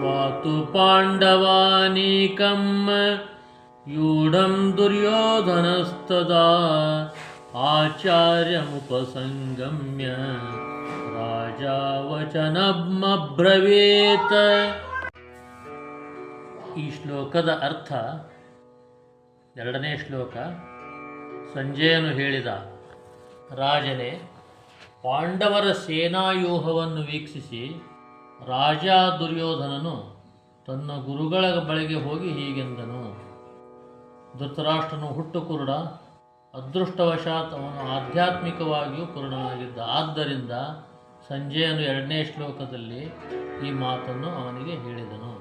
ವಾತು ಪಾಂಡವಾನೀಕಂ ಯೂಢಂ ದುರ್ಯೋಧನಸ್ತದಾ ಆಚಾರ್ಯಮುಪಸಂಗಮ್ಯ ರಾಜಾ ವಚನಮಬ್ರವೀತ್. ಈ ಶ್ಲೋಕದ ಅರ್ಥ, ಎರಡನೇ ಶ್ಲೋಕ. ಸಂಜಯನು ಹೇಳಿದ, ರಾಜನೇ, ಪಾಂಡವರ ಸೇನಾವ್ಯೂಹವನ್ನು ವೀಕ್ಷಿಸಿ ರಾಜ ದುರ್ಯೋಧನನು ತನ್ನ ಗುರುಗಳ ಬಳಿಗೆ ಹೋಗಿ ಹೀಗೆಂದನು. ಧೃತರಾಷ್ಟ್ರನು ಹುಟ್ಟು ಕುರುಡ, ಅದೃಷ್ಟವಶಾತ್ ಅವನು ಆಧ್ಯಾತ್ಮಿಕವಾಗಿಯೂ ಕುರುಡನಾಗಿದ್ದ. ಆದ್ದರಿಂದ ಸಂಜಯನು ಎರಡನೇ ಶ್ಲೋಕದಲ್ಲಿ ಈ ಮಾತನ್ನು ಅವನಿಗೆ ಹೇಳಿದನು.